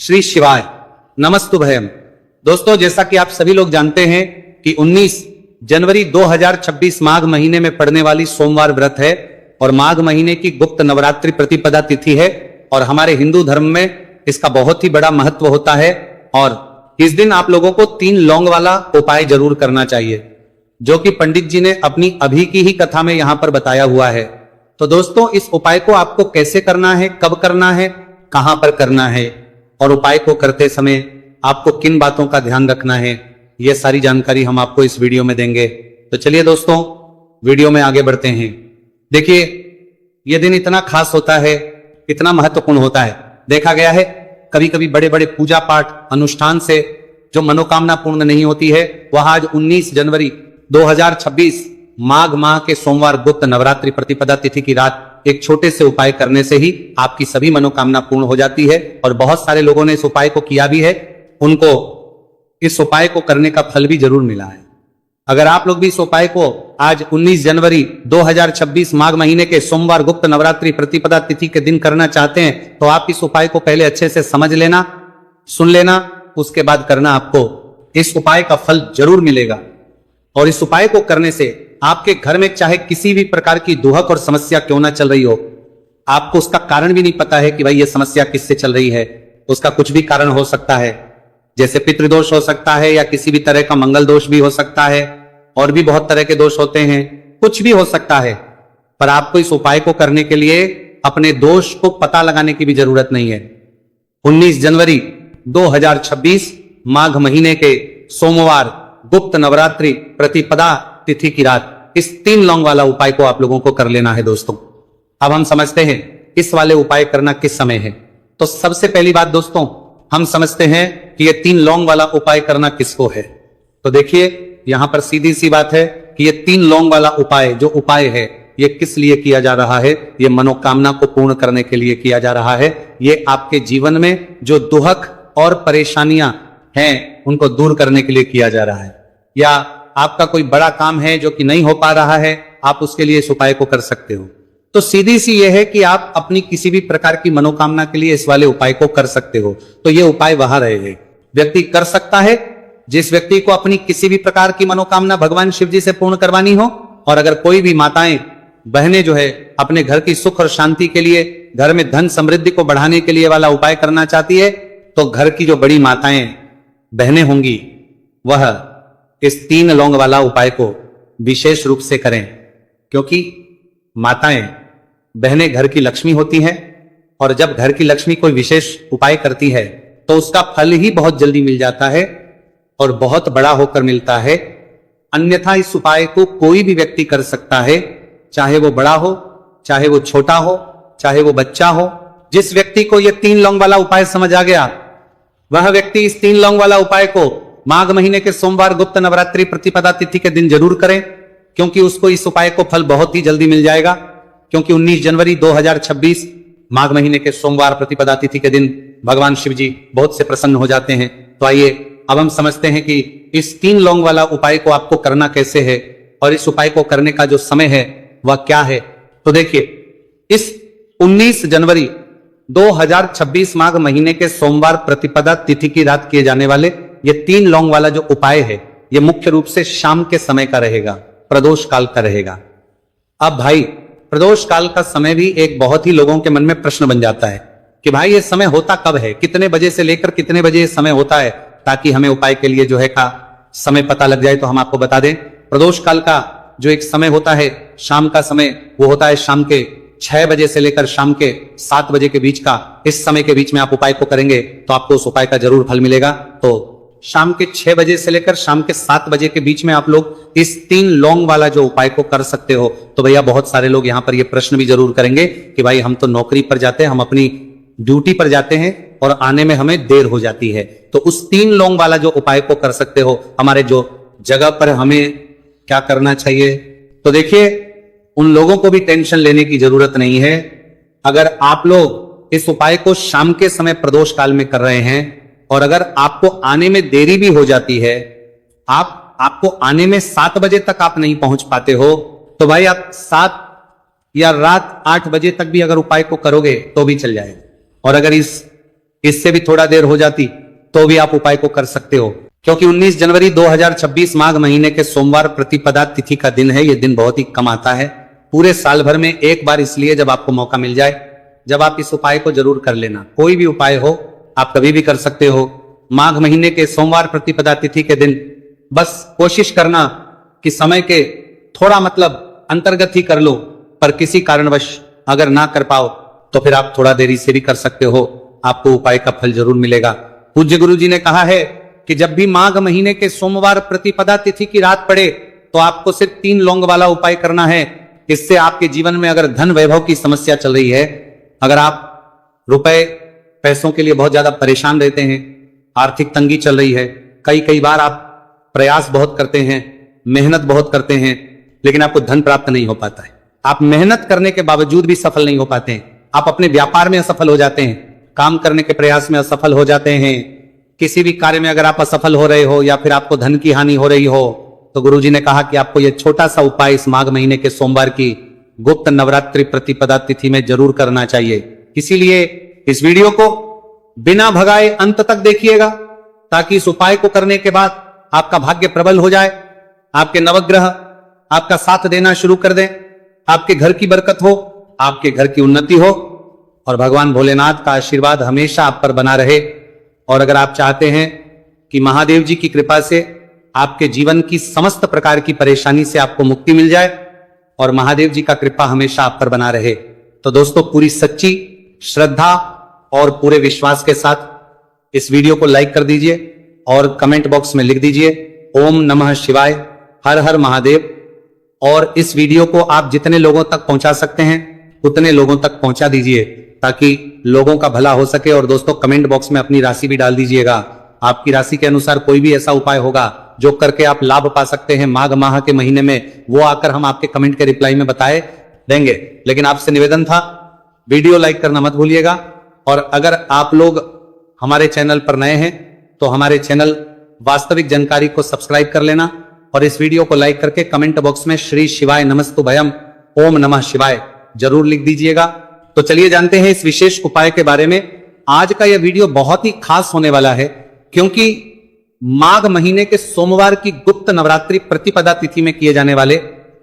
श्री शिवाय नमस्तुभयम। दोस्तों, जैसा कि आप सभी लोग जानते हैं कि 19 जनवरी 2026 माघ महीने में पड़ने वाली सोमवार व्रत है और माघ महीने की गुप्त नवरात्रि प्रतिपदा तिथि है और हमारे हिंदू धर्म में इसका बहुत ही बड़ा महत्व होता है। और इस दिन आप लोगों को 3 लौंग वाला उपाय जरूर करना चाहिए, जो कि पंडित जी ने अपनी अभी की ही कथा में यहां पर बताया हुआ है। तो दोस्तों, इस उपाय को आपको कैसे करना है, कब करना है, कहां पर करना है और उपाय को करते समय आपको किन बातों का ध्यान रखना है, यह सारी जानकारी हम आपको इस वीडियो में देंगे। तो चलिए दोस्तों, वीडियो में आगे बढ़ते हैं। देखिए, यह दिन इतना खास होता है, इतना महत्वपूर्ण होता है। देखा गया है कभी कभी बड़े बड़े पूजा पाठ अनुष्ठान से जो मनोकामना पूर्ण नहीं होती है, वह आज 19 जनवरी 2026 माघ माह के सोमवार गुप्त नवरात्रि प्रतिपदा तिथि की रात एक छोटे से उपाय करने से ही आपकी सभी मनोकामना पूर्ण हो जाती है। और बहुत सारे लोगों ने इस उपाय को किया भी है, उनको इस उपाय को करने का फल भी जरूर मिला है। अगर आप लोग भी इस उपाय को आज 19 जनवरी 2026 माघ महीने के सोमवार गुप्त नवरात्रि प्रतिपदा तिथि के दिन करना चाहते हैं, तो आप इस उपाय को पहले अच्छे से समझ लेना, सुन लेना, उसके बाद करना। आपको इस उपाय का फल जरूर मिलेगा। और इस उपाय को करने से आपके घर में चाहे किसी भी प्रकार की दुहक और समस्या क्यों ना चल रही हो, आपको उसका कारण भी नहीं पता है कि भाई ये समस्या किससे चल रही है, उसका कुछ भी कारण हो सकता है, जैसे पितृदोष हो सकता है या किसी भी तरह का मंगल दोष भी हो सकता है, और भी बहुत तरह के दोष होते हैं, कुछ भी हो सकता है। पर आपको इस उपाय को करने के लिए अपने दोष को पता लगाने की भी जरूरत नहीं है। 19 जनवरी 2026 माघ महीने के सोमवार गुप्त नवरात्रि प्रतिपदा तिथि की रात इस 3 लौंग वाला उपाय को आप लोगों को कर लेना है। दोस्तों, अब हम समझते हैं इस वाले उपाय करना किस समय है। तो सबसे पहली बात दोस्तों, हम समझते हैं कि ये 3 लौंग वाला उपाय करना किसको है। तो देखिए, यहां पर सीधी सी बात है कि ये 3 लौंग वाला उपाय जो उपाय है, ये किस लिए किया जा रहा है। ये मनोकामना को पूर्ण करने के लिए किया जा रहा है। ये आपके जीवन में जो दुहक और परेशानियां हैं, उनको दूर करने के लिए किया जा रहा है। या आपका कोई बड़ा काम है जो कि नहीं हो पा रहा है, आप उसके लिए इस उपाय को कर सकते हो। तो सीधी सी यह है कि आप अपनी किसी भी प्रकार की मनोकामना के लिए इस वाले उपाय को कर सकते हो। तो यह उपाय वहां रहेगा, व्यक्ति कर सकता है जिस व्यक्ति को अपनी किसी भी प्रकार की मनोकामना भगवान शिव जी से पूर्ण करवानी हो। और अगर कोई भी माताएं बहनें जो है अपने घर की सुख और शांति के लिए, घर में धन समृद्धि को बढ़ाने के लिए वाला उपाय करना चाहती है, तो घर की जो बड़ी माताएं बहनें होंगी, वह इस 3 लौंग वाला उपाय को विशेष रूप से करें, क्योंकि माताएं बहनें घर की लक्ष्मी होती हैं। और जब घर की लक्ष्मी कोई विशेष उपाय करती है तो उसका फल ही बहुत जल्दी मिल जाता है और बहुत बड़ा होकर मिलता है। अन्यथा इस उपाय को कोई भी व्यक्ति कर सकता है, चाहे वो बड़ा हो, चाहे वो छोटा हो, चाहे वो बच्चा हो। जिस व्यक्ति को यह 3 लौंग वाला उपाय समझ आ गया, वह व्यक्ति इस 3 लौंग वाला उपाय को माघ महीने के सोमवार गुप्त नवरात्रि प्रतिपदा तिथि के दिन जरूर करें, क्योंकि उसको इस उपाय को फल बहुत ही जल्दी मिल जाएगा। क्योंकि 19 जनवरी 2026 माघ महीने के सोमवार प्रतिपदा तिथि के दिन भगवान शिव जी बहुत से प्रसन्न हो जाते हैं। तो आइए अब हम समझते हैं कि इस 3 लौंग वाला उपाय को आपको करना कैसे है और इस उपाय को करने का जो समय है वह क्या है। तो देखिए, इस 19 जनवरी 2026 माघ महीने के सोमवार प्रतिपदा तिथि की रात किए जाने वाले ये 3 लौंग वाला जो उपाय है, ये मुख्य रूप से शाम के समय का रहेगा, प्रदोष काल का रहेगा। अब भाई, प्रदोष काल का समय भी एक बहुत ही लोगों के मन में प्रश्न बन जाता है कि भाई ये समय होता कब है, कितने बजे से लेकर कितने बजे ये समय होता है, ताकि हमें उपाय के लिए जो है का समय पता लग जाए। तो हम आपको बता दें, प्रदोष काल का जो एक समय होता है, शाम का समय, वो होता है शाम के 6 बजे से लेकर शाम के 7 बजे के बीच का। इस समय के बीच में आप उपाय को करेंगे तो आपको उस उपाय का जरूर फल मिलेगा। तो शाम के 6 बजे से लेकर शाम के 7 बजे के बीच में आप लोग इस 3 लौंग वाला जो उपाय को कर सकते हो। तो भैया, बहुत सारे लोग यहां पर ये प्रश्न भी जरूर करेंगे कि भाई हम तो नौकरी पर जाते हैं, हम अपनी ड्यूटी पर जाते हैं और आने में हमें देर हो जाती है, तो उस 3 लौंग वाला जो उपाय को कर सकते हो। हमारे जो जगह पर हमें क्या करना चाहिए, तो देखिए, उन लोगों को भी टेंशन लेने की जरूरत नहीं है। अगर आप लोग इस उपाय को शाम के समय प्रदोष काल में कर रहे हैं और अगर आपको आने में देरी भी हो जाती है, आपको आने में 7 बजे तक आप नहीं पहुंच पाते हो, तो भाई आप 7 या रात 8 बजे तक भी अगर उपाय को करोगे तो भी चल जाएगा। और अगर इस इससे भी थोड़ा देर हो जाती तो भी आप उपाय को कर सकते हो, क्योंकि 19 जनवरी 2026 माघ महीने के सोमवार प्रतिपदा तिथि का दिन है। यह दिन बहुत ही कम आता है पूरे साल भर में, एक बार इसलिए जब आपको मौका मिल जाए, जब आप इस उपाय को जरूर कर लेना। कोई भी उपाय हो आप कभी भी कर सकते हो। माघ महीने के सोमवार प्रतिपदा तिथि के दिन बस कोशिश करना कि समय के थोड़ा मतलब अंतर्गत ही कर लो, पर किसी कारणवश अगर ना कर पाओ तो फिर आप थोड़ा देरी से भी कर सकते हो, आपको उपाय का फल जरूर मिलेगा। पूज्य गुरु जी ने कहा है कि जब भी माघ महीने के सोमवार प्रतिपदा तिथि की रात पड़े तो आपको सिर्फ 3 लौंग वाला उपाय करना है। इससे आपके जीवन में अगर धन वैभव की समस्या चल रही है, अगर आप रुपए पैसों के लिए बहुत ज्यादा परेशान रहते हैं, आर्थिक तंगी चल रही है, कई बार आप प्रयास बहुत करते हैं, मेहनत बहुत करते हैं, लेकिन आपको धन प्राप्त नहीं हो पाता है, आप मेहनत करने के बावजूद भी सफल नहीं हो पाते हैं, आप अपने व्यापार में असफल हो जाते हैं, काम करने के प्रयास में असफल हो जाते हैं, किसी भी कार्य में अगर आप असफल हो रहे हो या फिर आपको धन की हानि हो रही हो, तो गुरुजी ने कहा कि आपको यह छोटा सा उपाय इस माघ महीने के सोमवार की गुप्त नवरात्रि प्रतिपदा तिथि में जरूर करना चाहिए। इसीलिए इस वीडियो को बिना भगाए अंत तक देखिएगा, ताकि इस उपाय को करने के बाद आपका भाग्य प्रबल हो जाए, आपके नवग्रह आपका साथ देना शुरू कर दें, आपके घर की बरकत हो, आपके घर की उन्नति हो और भगवान भोलेनाथ का आशीर्वाद हमेशा आप पर बना रहे। और अगर आप चाहते हैं कि महादेव जी की कृपा से आपके जीवन की समस्त प्रकार की परेशानी से आपको मुक्ति मिल जाए और महादेव जी का कृपा हमेशा आप पर बना रहे, तो दोस्तों पूरी सच्ची श्रद्धा और पूरे विश्वास के साथ इस वीडियो को लाइक कर दीजिए और कमेंट बॉक्स में लिख दीजिए ओम नमः शिवाय, हर हर महादेव। और इस वीडियो को आप जितने लोगों तक पहुंचा सकते हैं उतने लोगों तक पहुंचा दीजिए, ताकि लोगों का भला हो सके। और दोस्तों कमेंट बॉक्स में अपनी राशि भी डाल दीजिएगा, आपकी राशि के अनुसार कोई भी ऐसा उपाय होगा जो करके आप लाभ पा सकते हैं माघ माह के महीने में, वो आकर हम आपके कमेंट के रिप्लाई में बताए देंगे। लेकिन आपसे निवेदन था, वीडियो लाइक करना मत भूलिएगा। और अगर आप लोग हमारे चैनल पर नए हैं तो हमारे चैनल वास्तविक जानकारी को सब्सक्राइब कर लेना और इस वीडियो को लाइक करके कमेंट बॉक्स में श्री शिवाय नमस्तुभयम ओम नमः शिवाय जरूर लिख दीजिएगा। तो चलिए जानते हैं इस विशेष उपाय के बारे में। आज का यह वीडियो बहुत ही खास होने वाला है, क्योंकि माघ महीने के सोमवार की गुप्त नवरात्रि प्रतिपदा तिथि में किए जाने वाले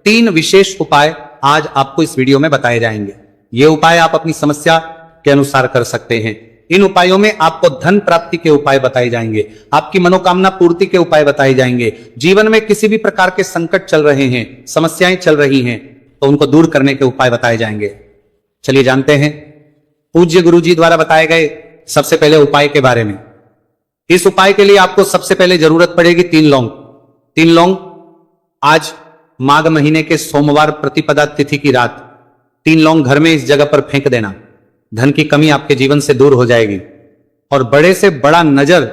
3 विशेष उपाय आज आपको इस वीडियो में बताए जाएंगे। ये उपाय आप अपनी समस्या के अनुसार कर सकते हैं। इन उपायों में आपको धन प्राप्ति के उपाय बताए जाएंगे, आपकी मनोकामना पूर्ति के उपाय बताए जाएंगे। जीवन में किसी भी प्रकार के संकट चल रहे हैं, समस्याएं चल रही हैं, तो उनको दूर करने के उपाय बताए जाएंगे। चलिए जानते हैं पूज्य गुरु जी द्वारा बताए गए सबसे पहले उपाय के बारे में। इस उपाय के लिए आपको सबसे पहले जरूरत पड़ेगी 3 लौंग। 3 लौंग आज माघ महीने के सोमवार प्रतिपदा तिथि की रात 3 लौंग घर में इस जगह पर फेंक देना। धन की कमी आपके जीवन से दूर हो जाएगी और बड़े से बड़ा नजर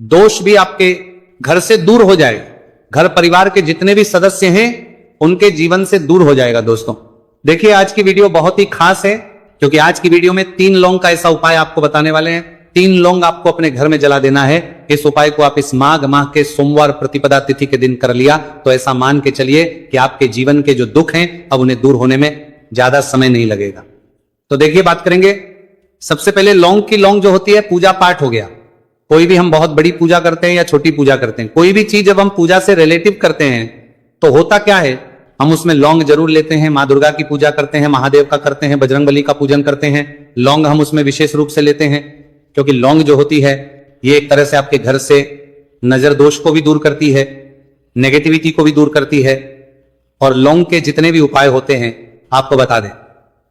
दोष भी आपके घर से दूर हो जाएगा। घर परिवार के जितने भी सदस्य हैं उनके जीवन से दूर हो जाएगा। दोस्तों देखिए आज की वीडियो बहुत ही खास है, क्योंकि आज की वीडियो में 3 लौंग का ऐसा उपाय आपको बताने वाले हैं। 3 लौंग आपको अपने घर में जला देना है। इस उपाय को आप इस माघ माह के सोमवार प्रतिपदा तिथि के दिन कर लिया तो ऐसा मान के चलिए कि आपके जीवन के जो दुख हैं अब उन्हें दूर होने में ज्यादा समय नहीं लगेगा। तो देखिए बात करेंगे सबसे पहले लौंग की। लौंग जो होती है पूजा पाठ हो गया, कोई भी हम बहुत बड़ी पूजा करते हैं या छोटी पूजा करते हैं, कोई भी चीज जब हम पूजा से रिलेटिव करते हैं तो होता क्या है, हम उसमें लौंग जरूर लेते हैं। माँ दुर्गा की पूजा करते हैं, महादेव का करते हैं, बजरंगबली का पूजन करते हैं, लौंग हम उसमें विशेष रूप से लेते हैं, क्योंकि लौंग जो होती है ये एक तरह से आपके घर से नजर दोष को भी दूर करती है, नेगेटिविटी को भी दूर करती है। और लौंग के जितने भी उपाय होते हैं आपको बता दें,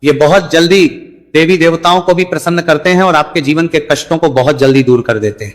ये बहुत जल्दी देवी देवताओं को भी प्रसन्न करते हैं और आपके जीवन के कष्टों को बहुत जल्दी दूर कर देते हैं।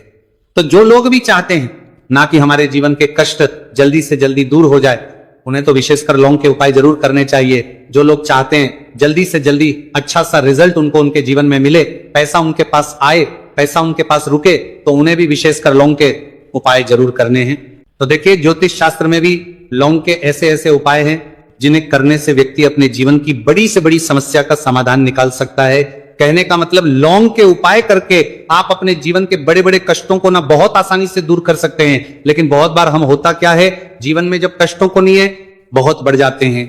तो जो लोग भी चाहते हैं ना कि हमारे जीवन के कष्ट जल्दी से जल्दी दूर हो जाए, उन्हें तो विशेषकर लौंग के उपाय जरूर करने चाहिए। जो लोग चाहते हैं जल्दी से जल्दी अच्छा सा रिजल्ट उनको उनके जीवन में मिले, पैसा उनके पास आए, पैसा उनके पास रुके, तो उन्हें भी विशेषकर लौंग के उपाय जरूर करने हैं। तो देखिए ज्योतिष शास्त्र में भी लौंग के ऐसे ऐसे उपाय हैं जिन्हें करने से व्यक्ति अपने जीवन की बड़ी से बड़ी समस्या का समाधान निकाल सकता है। कहने का मतलब लौंग के उपाय करके आप अपने जीवन के बड़े बड़े कष्टों को ना बहुत आसानी से दूर कर सकते हैं। लेकिन बहुत बार हम होता क्या है, जीवन में जब कष्टों को नहीं है बहुत बढ़ जाते हैं,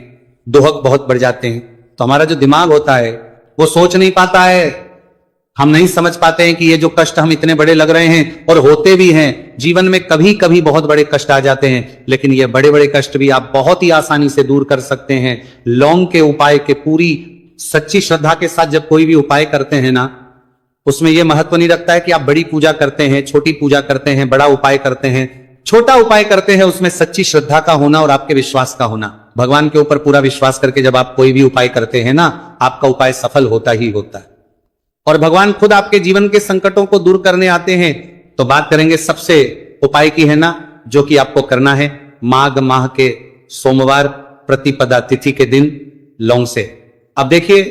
दुहक बहुत बढ़ जाते हैं, तो हमारा जो दिमाग होता है वो सोच नहीं पाता है, हम नहीं समझ पाते हैं कि ये जो कष्ट हम इतने बड़े लग रहे हैं, और होते भी हैं, जीवन में कभी कभी बहुत बड़े कष्ट आ जाते हैं, लेकिन ये बड़े बड़े कष्ट भी आप बहुत ही आसानी से दूर कर सकते हैं लौंग के उपाय के। पूरी सच्ची श्रद्धा के साथ जब कोई भी उपाय करते हैं ना, उसमें यह महत्व नहीं रखता है कि आप बड़ी पूजा करते हैं, छोटी पूजा करते हैं, बड़ा उपाय करते हैं, छोटा उपाय करते हैं, उसमें सच्ची श्रद्धा का होना और आपके विश्वास का होना। भगवान के ऊपर पूरा विश्वास करके जब आप कोई भी उपाय करते हैं ना, आपका उपाय सफल होता ही होता है, और भगवान खुद आपके जीवन के संकटों को दूर करने आते हैं। तो बात करेंगे सबसे उपाय की है ना, जो कि आपको करना है माघ माह के सोमवार प्रतिपदा तिथि के दिन लौंग से। अब देखिए,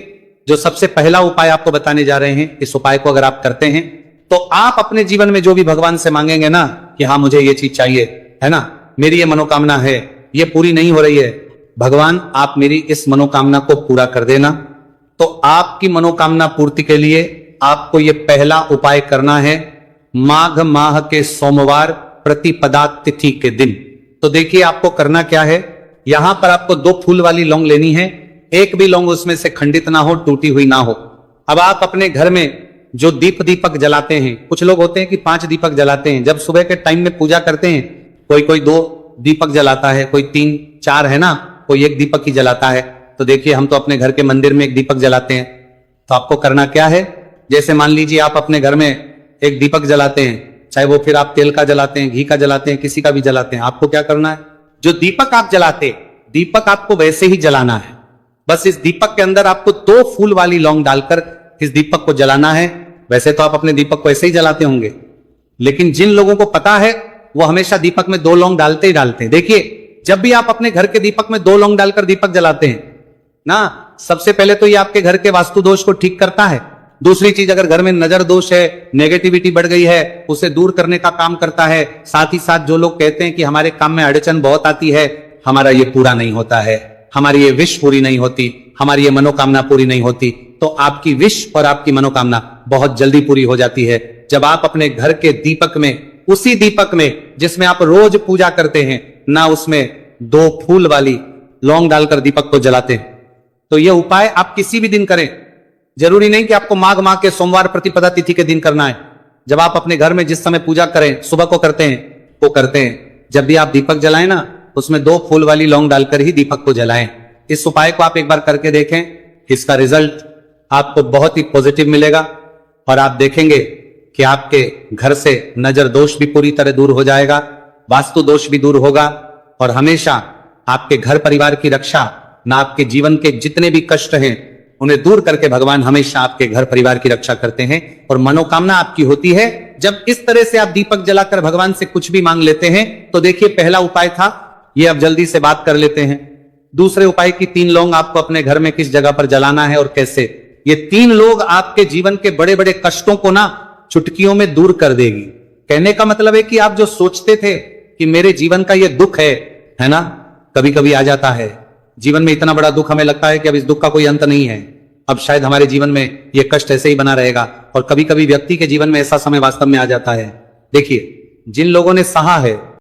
जो सबसे पहला उपाय आपको बताने जा रहे हैं, इस उपाय को अगर आप करते हैं तो आप अपने जीवन में जो भी भगवान से मांगेंगे ना कि हाँ मुझे ये चीज चाहिए, है ना, मेरी ये मनोकामना है, ये पूरी नहीं हो रही है, भगवान आप मेरी इस मनोकामना को पूरा कर देना। तो आपकी मनोकामना पूर्ति के लिए आपको ये पहला उपाय करना है माघ माह के सोमवार प्रतिपदा तिथि के दिन। तो देखिए आपको करना क्या है, यहां पर आपको 2 फूल वाली लौंग लेनी है, एक भी लौंग उसमें से खंडित ना हो, टूटी हुई ना हो। अब आप अपने घर में जो दीपक जलाते हैं, कुछ लोग होते हैं कि 5 दीपक जलाते हैं, जब सुबह के टाइम में पूजा करते हैं, कोई 2 दीपक जलाता है, कोई 3 4 है ना, कोई 1 दीपक ही जलाता है। तो देखिए हम तो अपने घर के मंदिर में 1 दीपक जलाते हैं। तो आपको करना क्या है, जैसे मान लीजिए आप अपने घर में 1 दीपक जलाते हैं, चाहे वो फिर आप तेल का जलाते हैं, घी का जलाते हैं, किसी का भी जलाते हैं, आपको क्या करना है, जो दीपक आप जलाते, दीपक आपको वैसे ही जलाना है। बस इस दीपक के अंदर आपको 2 फूल वाली लौंग डालकर इस दीपक को जलाना है। वैसे तो आप अपने दीपक को ऐसे ही जलाते होंगे, लेकिन जिन लोगों को पता है वो हमेशा दीपक में 2 लौंग डालते ही डालते हैं। देखिए जब भी आप अपने घर के दीपक में 2 लौंग डालकर दीपक जलाते हैं ना, सबसे पहले तो ये आपके घर के वास्तु दोष को ठीक करता है। दूसरी चीज, अगर घर में नजर दोष है, नेगेटिविटी बढ़ गई है, उसे दूर करने का काम करता है। साथ ही साथ जो लोग कहते हैं कि हमारे काम में अड़चन बहुत आती है, हमारा ये पूरा नहीं होता है, हमारी ये विश पूरी नहीं होती, हमारी ये मनोकामना पूरी नहीं होती, तो आपकी विश और आपकी मनोकामना बहुत जल्दी पूरी हो जाती है जब आप अपने घर के दीपक में, उसी दीपक में जिसमें आप रोज पूजा करते हैं ना, उसमें 2 फूल वाली लौंग डालकर दीपक को जलाते हैं। तो यह उपाय आप किसी भी दिन करें, जरूरी नहीं कि आपको माघ माह के सोमवार प्रतिपदा तिथि के दिन करना है। जब आप अपने घर में जिस समय पूजा करें, सुबह को करते हैं, वो करते हैं। जब भी आप दीपक जलाएं ना, उसमें 2 फूल वाली लौंग डालकर ही दीपक को जलाएं। इस उपाय को आप एक बार करके देखें, इसका रिजल्ट आपको बहुत ही पॉजिटिव मिलेगा, और आप देखेंगे कि आपके घर से नजर दोष भी पूरी तरह दूर हो जाएगा, वास्तु दोष भी दूर होगा, और हमेशा आपके घर परिवार की रक्षा, ना आपके जीवन के जितने भी कष्ट हैं उन्हें दूर करके भगवान हमेशा आपके घर परिवार की रक्षा करते हैं, और मनोकामना आपकी होती है। जब इस तरह से आप दीपक जलाकर भगवान से कुछ भी मांग लेते हैं, तो देखिए पहला उपाय था ये, अब जल्दी से बात कर लेते हैं। दूसरे उपाय की 3 लौंग आपको अपने घर में किस जगह पर जलाना है और कैसे। ये 3 लोग आपके जीवन के बड़े बड़े कष्टों को ना चुटकियों में दूर कर देगी। कहने का मतलब है कि आप जो सोचते थे कि मेरे जीवन का ये दुख है ना, कभी कभी आ जाता है जीवन में इतना बड़ा दुख, हमें लगता है कि अब इस दुख का कोई अंत नहीं है, अब शायद हमारे जीवन में ये कष्ट ऐसे ही बना रहेगा। और कभी कभी व्यक्ति के जीवन में ऐसा समय वास्तव में आ जाता है। देखिए जिन लोगों ने सहा है